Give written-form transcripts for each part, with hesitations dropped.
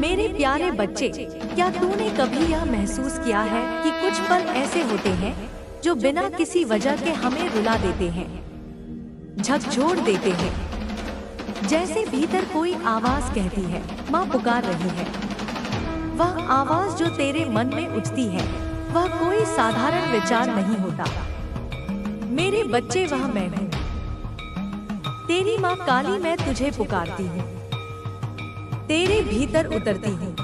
मेरे प्यारे बच्चे, क्या तूने कभी यह महसूस किया है कि कुछ पल ऐसे होते हैं जो बिना किसी वजह के हमें रुला देते हैं, झकझोर देते हैं? जैसे भीतर कोई आवाज कहती है, माँ पुकार रही है। वह आवाज जो तेरे मन में उठती है, वह कोई साधारण विचार नहीं होता। मेरे बच्चे, वह मैं हूँ, तेरी माँ काली। मैं तुझे पुकारती हूँ, तेरे भीतर उतरती हूँ।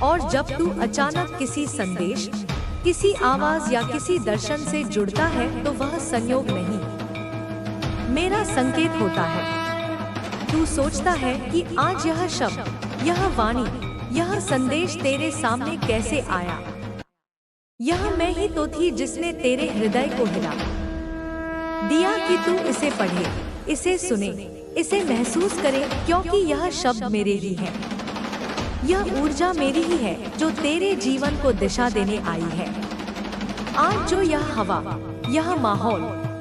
और जब तू अचानक किसी संदेश, किसी आवाज या किसी दर्शन से जुड़ता है, तो वह संयोग नहीं, मेरा संकेत होता है। तू सोचता है कि आज यह शब्द, यह वाणी, यह संदेश तेरे सामने कैसे आया? यह मैं ही तो थी जिसने तेरे हृदय को हिला दिया कि तू इसे पढ़े, इसे सुने, इसे महसूस करे, क्योंकि यह शब्द मेरे ही है। यह ऊर्जा मेरी ही है जो तेरे जीवन को दिशा देने आई है। आज जो यह हवा, यह माहौल,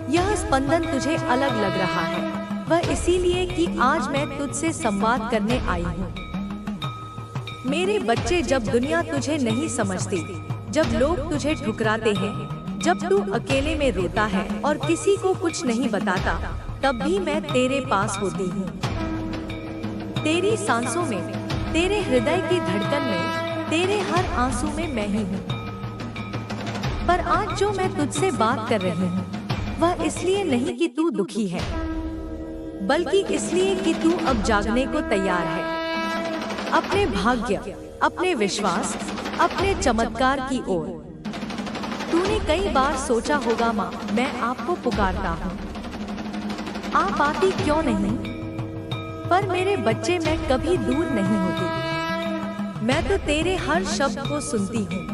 यह स्पंदन तुझे अलग लग रहा है, वह इसीलिए कि आज मैं तुझसे संवाद करने आई हूँ। मेरे बच्चे, जब दुनिया तुझे नहीं समझती, जब लोग तुझे ठुकराते हैं, जब तू अकेले में रोता है और किसी को कुछ नहीं बताता, तब भी मैं तेरे पास होती हूँ। तेरी सांसों में, तेरे हृदय की धड़कन में, तेरे हर आंसू में मैं ही हूँ। पर आज जो मैं तुझसे बात कर रही हूँ, वह इसलिए नहीं कि तू दुखी है, बल्कि इसलिए कि तू अब जागने को तैयार है, अपने भाग्य, अपने विश्वास, अपने चमत्कार की ओर। तूने कई बार सोचा होगा, माँ मैं आपको पुकारता हूँ, आप आती क्यों नहीं? पर मेरे बच्चे, मैं कभी दूर नहीं होती। मैं तो तेरे हर शब्द को सुनती हूँ,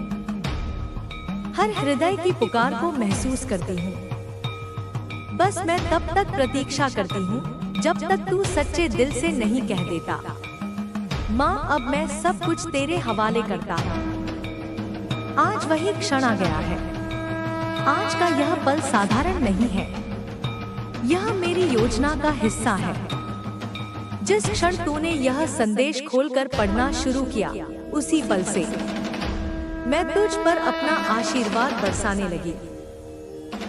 हर हृदय की पुकार को महसूस करती हूँ। बस मैं तब तक प्रतीक्षा करती हूँ जब तक तू सच्चे दिल से नहीं कह देता, माँ अब मैं सब कुछ तेरे हवाले करता हूँ। आज वही क्षण आ गया है। आज का यह पल साधारण नहीं है, यह मेरी योजना का हिस्सा है। जिस क्षण तूने यह संदेश खोलकर पढ़ना शुरू किया, उसी पल से मैं तुझ पर अपना आशीर्वाद बरसाने लगी।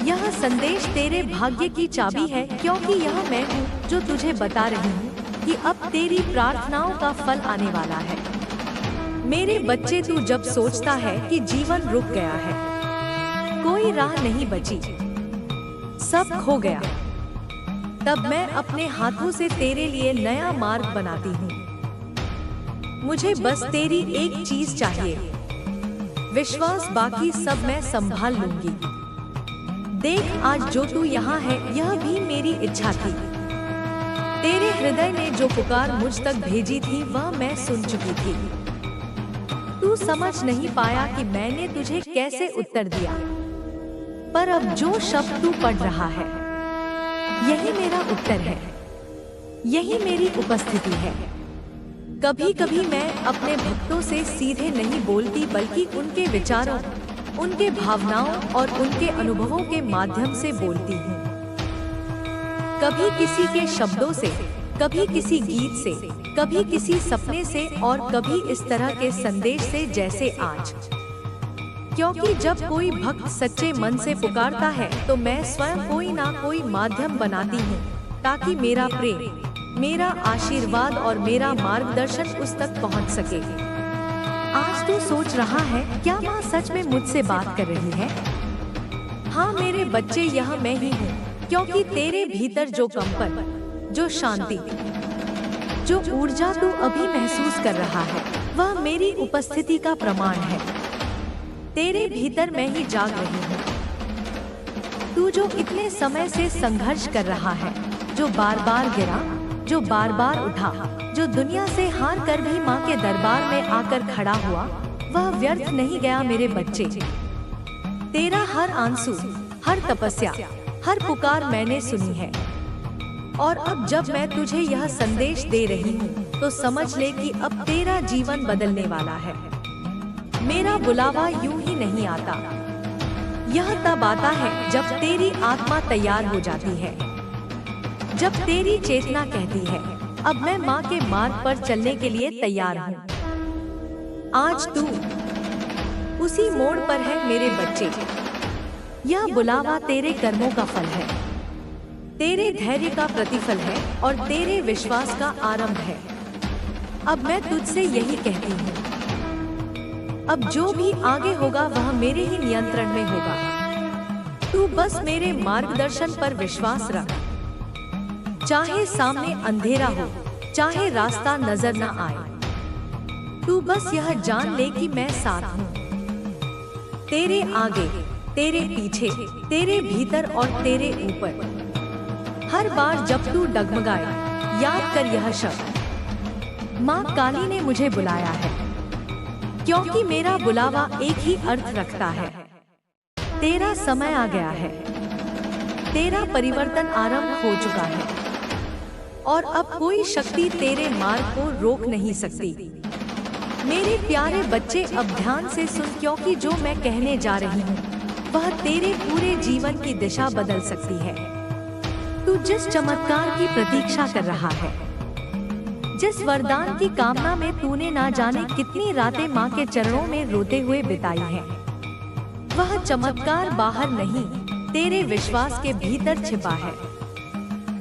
यह संदेश तेरे भाग्य की चाबी है, क्योंकि यह मैं हूँ जो तुझे बता रही हूँ कि अब तेरी प्रार्थनाओं का फल आने वाला है। मेरे बच्चे, तू जब सोचता है कि जीवन रुक गया है, कोई राह नहीं बची, सब खो गया, तब मैं अपने हाथों से तेरे लिए नया मार्ग बनाती हूँ। मुझे बस तेरी एक चीज चाहिए, विश्वास, बाकी सब मैं संभाल लूंगी। देख, आज जो तू यहाँ है, यह भी मेरी इच्छा थी। तेरे हृदय ने जो पुकार मुझ तक भेजी थी, वह मैं सुन चुकी थी। तू समझ नहीं पाया कि मैंने तुझे कैसे उत्तर दिया, पर अब जो शब्द तू पढ़ रहा है, यही मेरा उत्तर है, यही मेरी उपस्थिति है। कभी कभी मैं अपने भक्तों से सीधे नहीं बोलती, बल्कि उनके विचारों, उनके भावनाओं और उनके अनुभवों के माध्यम से बोलती हूँ। कभी किसी के शब्दों से, कभी किसी गीत से, कभी किसी सपने से, और कभी इस तरह के संदेश से जैसे आज। क्योंकि जब कोई भक्त सच्चे मन से पुकारता है, तो मैं स्वयं कोई ना कोई माध्यम बनाती हूँ, ताकि मेरा प्रेम, मेरा आशीर्वाद और मेरा मार्गदर्शन उस तक पहुँच सके। आज तू सोच रहा है, क्या माँ सच में मुझसे बात कर रही है? हाँ मेरे बच्चे, यह मैं ही हूँ, क्योंकि तेरे भीतर जो कंपन, जो शांति, जो ऊर्जा तू अभी महसूस कर रहा है, वह मेरी उपस्थिति का प्रमाण है। तेरे भीतर मैं ही जाग रही हूँ। तू जो इतने समय से संघर्ष कर रहा है, जो बार बार गिरा, जो बार बार उठा, जो दुनिया से हार कर भी माँ के दरबार में आकर खड़ा हुआ, वह व्यर्थ नहीं गया मेरे बच्चे। तेरा हर आंसू, हर तपस्या, हर पुकार मैंने सुनी है। और अब जब मैं तुझे यह संदेश दे रही हूँ, तो समझ ले कि अब तेरा जीवन बदलने वाला है। मेरा बुलावा यूं ही नहीं आता, यह तब आता है जब तेरी आत्मा तैयार हो जाती है, जब तेरी चेतना कहती है, अब मैं माँ के मार्ग पर चलने के लिए तैयार हूँ। आज तू उसी मोड़ पर है मेरे बच्चे। यह बुलावा तेरे कर्मों का फल है, तेरे धैर्य का प्रतिफल है और तेरे विश्वास का आरंभ है। अब मैं तुझसे यही कहती हूँ, अब जो भी आगे होगा वह मेरे ही नियंत्रण में होगा। तू बस मेरे मार्गदर्शन पर विश्वास रख। चाहे सामने अंधेरा हो, चाहे रास्ता नजर न आए, तू बस यह जान ले कि मैं साथ हूँ। तेरे आगे, तेरे पीछे, तेरे भीतर और तेरे ऊपर। हर बार जब तू डगमगाए, याद कर यह शब्द, माँ काली ने मुझे बुलाया है। क्योंकि मेरा बुलावा एक ही अर्थ रखता है, तेरा समय आ गया है, तेरा परिवर्तन आरंभ हो चुका है और अब कोई शक्ति तेरे मार्ग को रोक नहीं सकती। मेरे प्यारे बच्चे, अब ध्यान से सुन, क्योंकि जो मैं कहने जा रही हूँ वह तेरे पूरे जीवन की दिशा बदल सकती है। तू जिस चमत्कार की प्रतीक्षा कर रहा है, जिस वरदान की कामना में तूने ना जाने कितनी रातें माँ के चरणों में रोते हुए बिताई हैं, वह चमत्कार बाहर नहीं, तेरे विश्वास के भीतर छिपा है।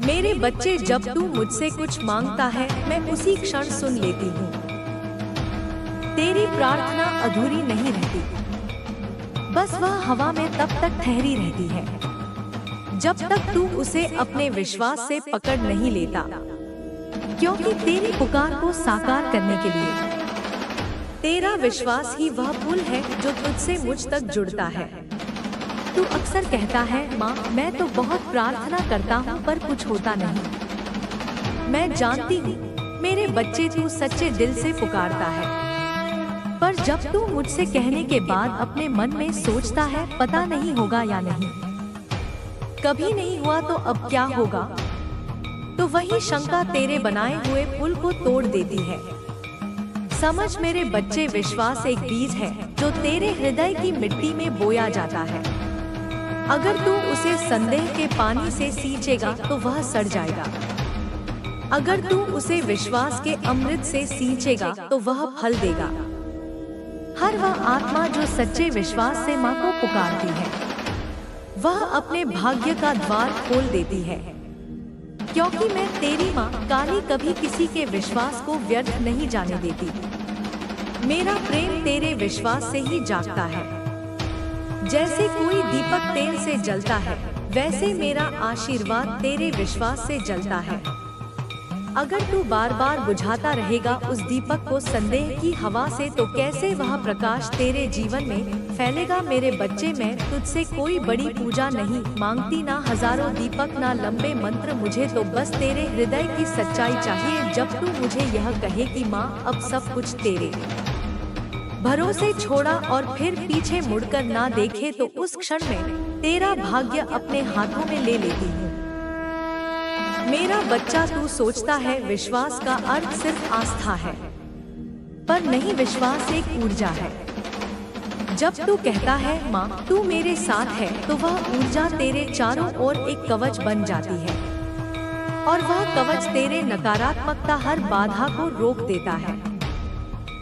मेरे बच्चे, जब तू मुझसे कुछ मांगता है, मैं उसी क्षण सुन लेती हूँ। तेरी प्रार्थना अधूरी नहीं रहती, बस वह हवा में तब तक ठहरी रहती है जब तक तू उसे अपने विश्वास से पकड़ नहीं लेता। क्योंकि तेरी पुकार को साकार करने के लिए तेरा विश्वास ही वह पुल है जो तुझसे मुझ तक जुड़ता है। तू अक्सर कहता है, माँ मैं तो बहुत प्रार्थना करता हूँ पर कुछ होता नहीं। मैं जानती हूँ मेरे बच्चे, तू सच्चे दिल से पुकारता है, पर जब तू मुझसे कहने के बाद अपने मन में सोचता है पता नहीं होगा या नहीं, कभी नहीं हुआ तो अब क्या होगा, तो वही शंका तेरे बनाए हुए पुल को तोड़ देती है। समझ मेरे बच्चे, विश्वास एक बीज है जो तेरे हृदय की मिट्टी में बोया जाता है। अगर तू उसे संदेह के पानी से सींचेगा तो वह सड़ जाएगा, अगर तू उसे विश्वास के अमृत से सींचेगा तो वह फल देगा। हर वह आत्मा जो सच्चे विश्वास से माँ को पुकारती है, वह अपने भाग्य का द्वार खोल देती है। क्योंकि मैं तेरी माँ काली कभी किसी के विश्वास को व्यर्थ नहीं जाने देती। मेरा प्रेम तेरे विश्वास से ही जागता है। जैसे कोई दीपक तेल से जलता है, वैसे मेरा आशीर्वाद तेरे विश्वास से जलता है। अगर तू बार बार बुझाता रहेगा उस दीपक को संदेह की हवा से, तो कैसे वह प्रकाश तेरे जीवन में फैलेगा। मेरे बच्चे, मैं तुझसे कोई बड़ी पूजा नहीं मांगती, ना हजारों दीपक, ना लंबे मंत्र। मुझे तो बस तेरे हृदय की सच्चाई चाहिए। जब तू मुझे यह कहे कि माँ अब सब कुछ तेरे भरोसे छोड़ा और फिर पीछे मुड़कर ना देखे, तो उस क्षण में तेरा भाग्य अपने हाथों में ले लेती हूँ। मेरा बच्चा, तू सोचता है विश्वास का अर्थ सिर्फ आस्था है, पर नहीं, विश्वास एक ऊर्जा है। जब तू कहता है माँ तू मेरे साथ है, तो वह ऊर्जा तेरे चारों ओर एक कवच बन जाती है और वह कवच तेरे नकारात्मकता हर बाधा को रोक देता है।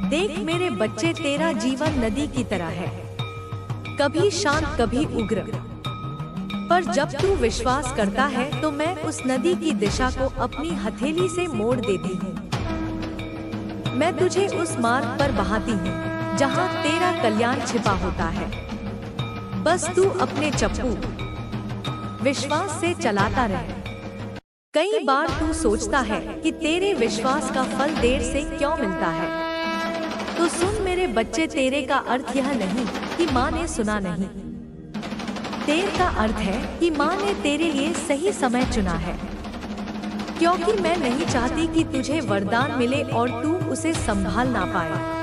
देख मेरे बच्चे, तेरा जीवन नदी की तरह है, कभी शांत कभी उग्र, पर जब तू विश्वास करता है तो मैं उस नदी की दिशा को अपनी हथेली से मोड़ देती हूँ। मैं तुझे उस मार्ग पर बहाती हूँ जहाँ तेरा कल्याण छिपा होता है। बस तू अपने चप्पू विश्वास से चलाता रहे। कई बार तू सोचता है कि तेरे विश्वास का फल देर से क्यों मिलता है, तो सुन मेरे बच्चे, तेरे का अर्थ यह नहीं कि माँ ने सुना नहीं। देर का अर्थ है कि माँ ने तेरे लिए सही समय चुना है। क्योंकि मैं नहीं चाहती कि तुझे वरदान मिले और तू उसे संभाल ना पाए।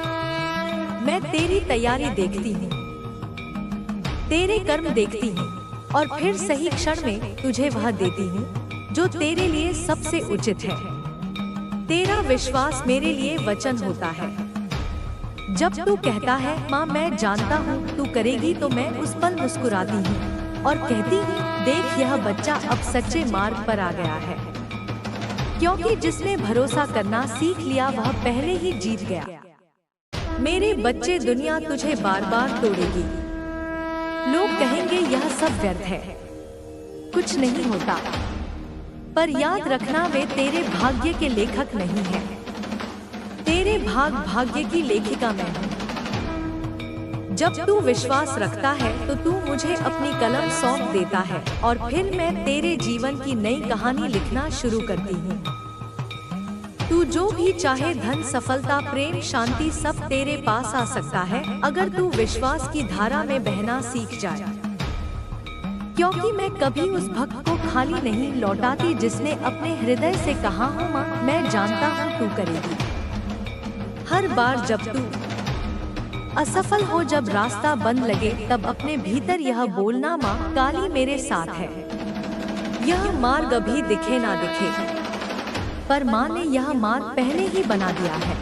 मैं तेरी तैयारी देखती हूँ, तेरे कर्म देखती हूँ और फिर सही क्षण में तुझे वह देती हूँ जो तेरे लिए सबसे उचित है। तेरा विश्वास मेरे लिए वचन होता है। जब तू कहता है माँ मैं जानता हूँ तू करेगी, तो मैं उस पल मुस्कुराती हूँ और कहती हूँ देख यह बच्चा अब सच्चे मार्ग पर आ गया है। क्योंकि जिसने भरोसा करना सीख लिया वह पहले ही जीत गया। मेरे बच्चे, दुनिया तुझे बार बार तोड़ेगी। लोग कहेंगे यह सब व्यर्थ है, कुछ नहीं होता, पर याद रखना वे तेरे भाग्य के लेखक नहीं हैं। तेरे भाग्य की लेखिका मैं हूँ। जब तू विश्वास रखता है तो तू मुझे अपनी कलम सौंप देता है और फिर मैं तेरे जीवन की नई कहानी लिखना शुरू करती हूँ। तू जो भी चाहे, धन, सफलता, प्रेम, शांति, सब तेरे पास आ सकता है अगर तू विश्वास की धारा में बहना सीख जाए। क्योंकि मैं कभी उस भक्त को खाली नहीं लौटाती जिसने अपने हृदय से कहा हो माँ मैं जानता हूँ तू करेगी। हर बार जब तू असफल हो, जब रास्ता बंद लगे, तब अपने भीतर यह बोलना माँ काली मेरे साथ है। यह मार्ग अभी दिखे ना दिखे, पर माँ ने यह मार्ग पहले ही बना दिया है।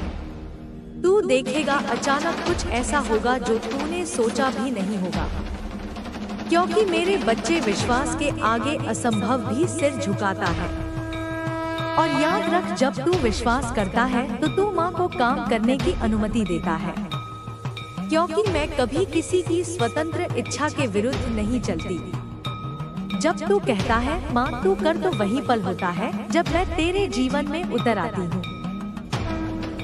तू देखेगा अचानक कुछ ऐसा होगा जो तूने सोचा भी नहीं होगा। क्योंकि मेरे बच्चे, विश्वास के आगे असंभव भी सिर झुकाता है। और याद रख, जब तू विश्वास करता है तो तू माँ को काम करने की अनुमति देता है। क्योंकि मैं कभी किसी की स्वतंत्र इच्छा के विरुद्ध नहीं चलती। जब तू कहता है माँ तू कर, तो वही पल होता है जब मैं तेरे जीवन में उतर आती हूँ।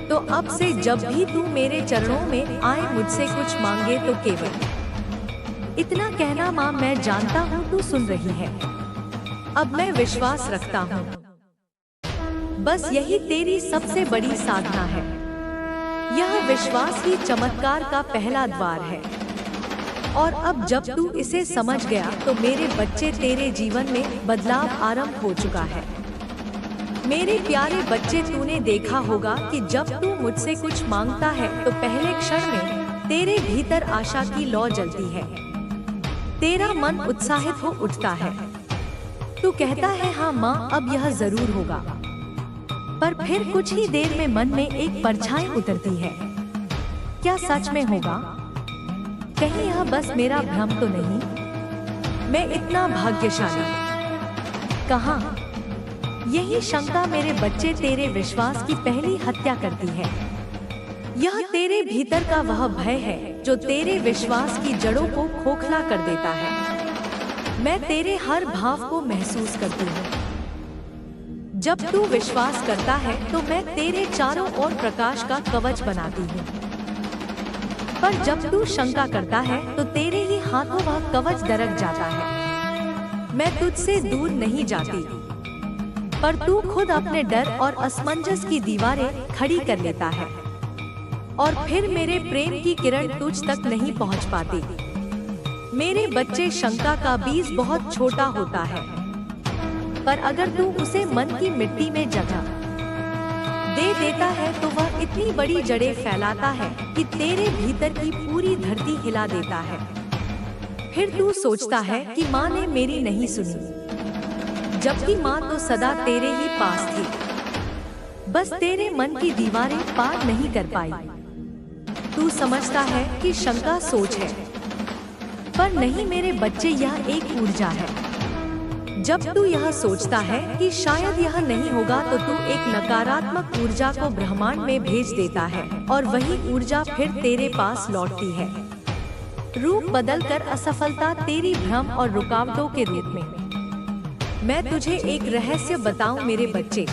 तो अब से जब भी तू मेरे चरणों में आए, मुझसे कुछ मांगे तो केवल इतना कहना माँ मैं जानता हूँ तू सुन रही है। अब मैं विश्वास रखता हूँ, बस यही तेरी सबसे बड़ी साधना है। यह विश्वास ही चमत्कार का पहला द्वार है। और अब जब तू इसे समझ गया तो मेरे बच्चे, तेरे जीवन में बदलाव आरंभ हो चुका है। मेरे प्यारे बच्चे, तूने देखा होगा कि जब तू मुझसे कुछ मांगता है तो पहले क्षण में तेरे भीतर आशा की लौ जलती है। तेरा मन उत्साहित हो उठता है। तू कहता है हाँ माँ अब यह जरूर होगा। पर फिर कुछ ही देर में मन में एक परछाई उतरती है। क्या सच में होगा? कहीं यह बस मेरा भ्रम तो नहीं? मैं इतना भाग्यशाली कहाँ? यही शंका मेरे बच्चे तेरे विश्वास की पहली हत्या करती है। यह तेरे भीतर का वह भय है जो तेरे विश्वास की जड़ों को खोखला कर देता है। मैं तेरे हर भाव को महसूस करती हूँ। जब तू विश्वास करता है तो मैं तेरे चारों ओर प्रकाश का कवच बनाती हूँ। पर जब तू शंका करता है तो तेरे ही हाथों वह कवच दरक जाता है। मैं तुझसे दूर नहीं जाती, पर तू खुद अपने डर और असमंजस की दीवारें खड़ी कर लेता है। और फिर मेरे प्रेम की किरण तुझ तक नहीं पहुँच पाती। मेरे बच्चे, शंका का बीज बहुत छोटा होता है, पर अगर तू उसे मन की मिट्टी में जगह दे देता है तो वह इतनी बड़ी जड़ें फैलाता है कि तेरे भीतर की पूरी धरती हिला देता है। फिर तू सोचता है कि माँ ने मेरी नहीं सुनी, जबकि माँ तो सदा तेरे ही पास थी, बस तेरे मन की दीवारें पार नहीं कर पाई। तू समझता है कि शंका सोच है, पर नहीं मेरे बच्चे, यह एक ऊर्जा है। जब तू यह सोचता है कि शायद यह नहीं होगा तो तू एक नकारात्मक ऊर्जा को ब्रह्मांड में भेज देता है और वही ऊर्जा फिर तेरे पास लौटती है, रूप बदलकर असफलता तेरी भ्रम और रुकावटों के रूप में। मैं तुझे एक रहस्य बताऊं मेरे बच्चे,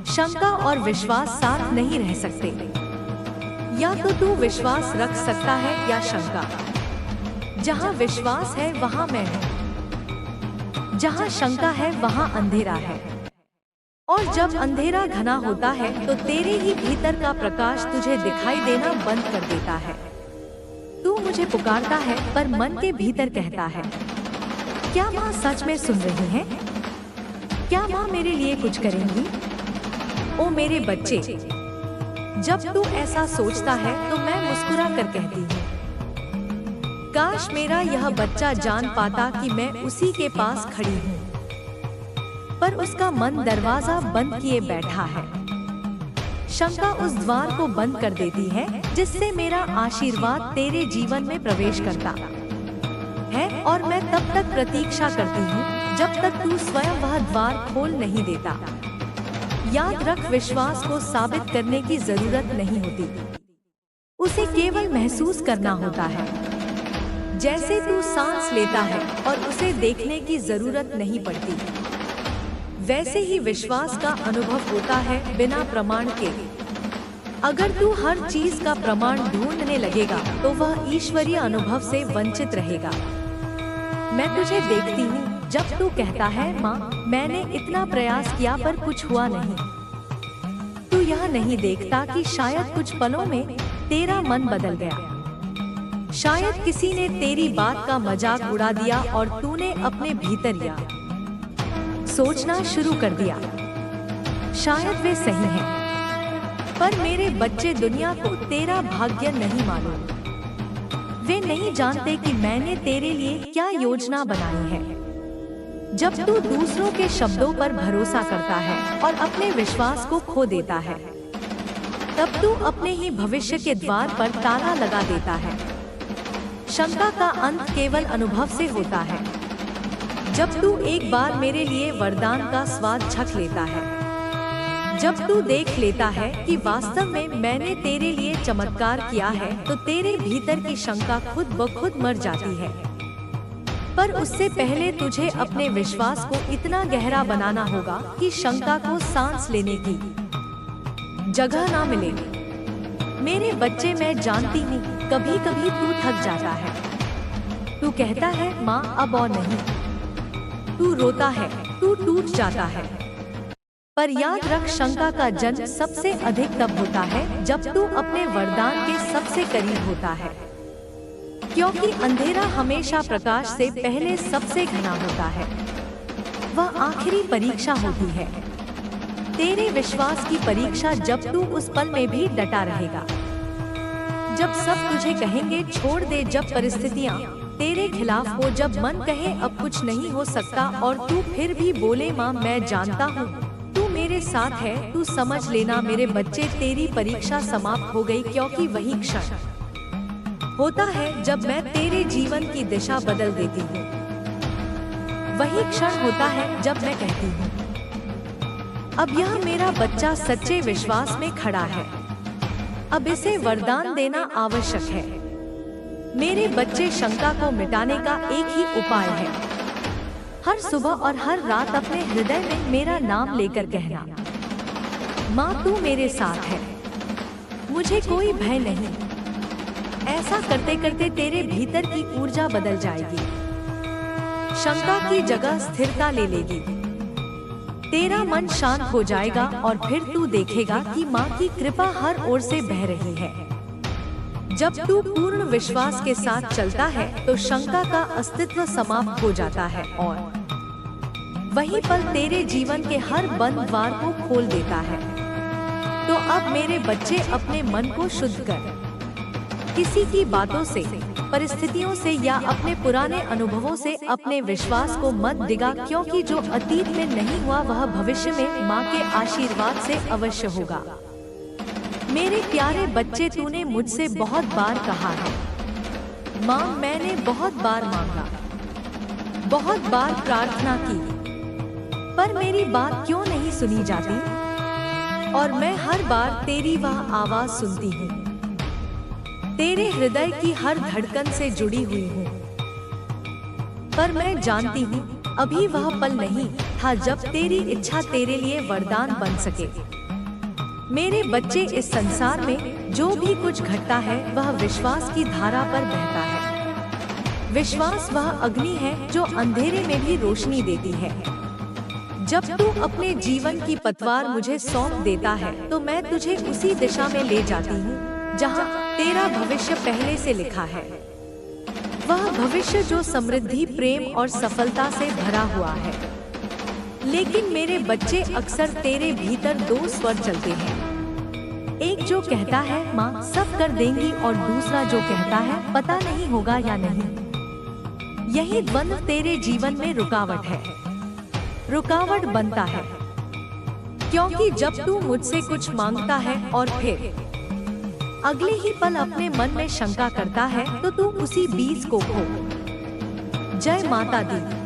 शंका और विश्वास साथ नहीं रह सकते। या तो तू विश्वास रख सकता है या शंका। जहाँ विश्वास है वहाँ मैं हूँ, जहाँ शंका है वहाँ अंधेरा है। और जब अंधेरा घना होता है तो तेरे ही भीतर का प्रकाश तुझे दिखाई देना बंद कर देता है। तू मुझे पुकारता है पर मन के भीतर कहता है, क्या माँ सच में सुन रही हैं? क्या माँ मेरे लिए कुछ करेंगी? ओ मेरे बच्चे, जब तू ऐसा सोचता है तो मैं मुस्कुरा कर कहती हूँ, काश मेरा यह बच्चा जान पाता कि मैं उसी के पास खड़ी हूँ, पर उसका मन दरवाजा बंद किए बैठा है। शंका उस द्वार को बंद कर देती है जिससे मेरा आशीर्वाद तेरे जीवन में प्रवेश करता है, और मैं तब तक प्रतीक्षा करती हूँ जब तक तू स्वयं वह द्वार खोल नहीं देता। याद रख, विश्वास को साबित करने की जरूरत नहीं होती, उसे केवल महसूस करना होता है। जैसे तू सांस लेता है और उसे देखने की जरूरत नहीं पड़ती, वैसे ही विश्वास का अनुभव होता है बिना प्रमाण के। अगर तू हर चीज का प्रमाण ढूंढने लगेगा तो वह ईश्वरीय अनुभव से वंचित रहेगा। मैं तुझे देखती हूँ जब तू कहता है, माँ मैंने इतना प्रयास किया पर कुछ हुआ नहीं। तू यह नहीं देखता कि शायद कुछ पलों में तेरा मन बदल गया। शायद किसी ने तेरी बात का मजाक उड़ा दिया और तूने अपने भीतर या सोचना शुरू कर दिया, शायद वे सही हैं। पर मेरे बच्चे दुनिया को तेरा भाग्य नहीं मालूम। वे नहीं जानते कि मैंने तेरे लिए क्या योजना बनाई है। जब तू दूसरों के शब्दों पर भरोसा करता है और अपने विश्वास को खो देता है, तब तू अपने ही भविष्य के द्वार पर ताला लगा देता है। शंका का अंत केवल अनुभव से होता है। जब तू एक बार मेरे लिए वरदान का स्वाद चख लेता है, जब तू देख लेता है कि वास्तव में मैंने तेरे लिए चमत्कार किया है, तो तेरे भीतर की शंका खुद ब खुद मर जाती है। पर उससे पहले तुझे अपने विश्वास को इतना गहरा बनाना होगा कि शंका को सांस लेने की जगह ना मिले। मेरे बच्चे, मैं जानती हूँ कभी कभी तू थक जाता है। तू कहता है, माँ अब और नहीं। तू रोता है, तू टूट जाता है। पर याद रख, शंका का जन्म सबसे अधिक तब होता है जब तू अपने वरदान के सबसे करीब होता है, क्योंकि अंधेरा हमेशा प्रकाश से पहले सबसे घना होता है। वह आखिरी परीक्षा होती है, तेरे विश्वास की परीक्षा, जब तू उस पल में भी डटा रहेगा। जब सब तुझे कहेंगे छोड़ दे, जब परिस्थितियाँ तेरे खिलाफ हो, जब मन कहे अब कुछ नहीं हो सकता और तू फिर भी बोले, माँ मैं जानता हूँ तू मेरे साथ है, तू समझ लेना मेरे बच्चे, तेरी परीक्षा समाप्त हो गई। क्योंकि वही क्षण होता है जब मैं तेरे जीवन की दिशा बदल देती हूँ। वही क्षण होता है जब मैं कहती हूँ, अब यह मेरा बच्चा सच्चे विश्वास में खड़ा है, अब इसे वरदान देना आवश्यक है। मेरे बच्चे, शंका को मिटाने का एक ही उपाय है, हर सुबह और हर रात अपने हृदय में मेरा नाम लेकर कहना, माँ तू मेरे साथ है, मुझे कोई भय नहीं। ऐसा करते करते तेरे भीतर की ऊर्जा बदल जाएगी, शंका की जगह स्थिरता ले लेगी, तेरा मन शांत हो जाएगा और फिर तू देखेगा कि माँ की कृपा हर ओर से बह रही है। जब तू पूर्ण विश्वास के साथ चलता है तो शंका का अस्तित्व समाप्त हो जाता है और वही पल तेरे जीवन के हर बंद द्वार को खोल देता है। तो अब मेरे बच्चे, अपने मन को शुद्ध कर, किसी की बातों से, परिस्थितियों से या अपने पुराने अनुभवों से अपने विश्वास को मत डिगा, क्योंकि जो अतीत में नहीं हुआ वह भविष्य में माँ के आशीर्वाद से अवश्य होगा। मेरे प्यारे बच्चे, तूने मुझसे बहुत बार कहा है, माँ मैंने बहुत बार मांगा, बहुत बार प्रार्थना की, पर मेरी बात क्यों नहीं सुनी जाती? और मैं हर बार तेरी वह आवाज सुनती हूँ, तेरे हृदय की हर धड़कन से जुड़ी हुई हूँ। पर मैं जानती हूँ अभी वह पल नहीं था जब तेरी इच्छा तेरे लिए वरदान बन सके। मेरे बच्चे, इस संसार में जो भी कुछ घटता है वह विश्वास की धारा पर बहता है। विश्वास वह अग्नि है जो अंधेरे में भी रोशनी देती है। जब तू अपने जीवन की पतवार मुझे सौंप देता है तो मैं तुझे उसी दिशा में ले जाती हूँ जहाँ तेरा भविष्य पहले से लिखा है। वह भविष्य जो समृद्धि, प्रेम और सफलता से भरा हुआ है। लेकिन मेरे बच्चे, अक्सर तेरे भीतर दो स्वर चलते हैं, एक जो कहता है माँ सब कर देंगी और दूसरा जो कहता है पता नहीं होगा या नहीं। यही द्वंद्व तेरे जीवन में रुकावट है, रुकावट बनता है, क्योंकि जब तू मुझसे कुछ मांगता है और फिर अगले ही पल अपने मन में शंका करता है तो तू उसी बीज को खो। जय माता दी।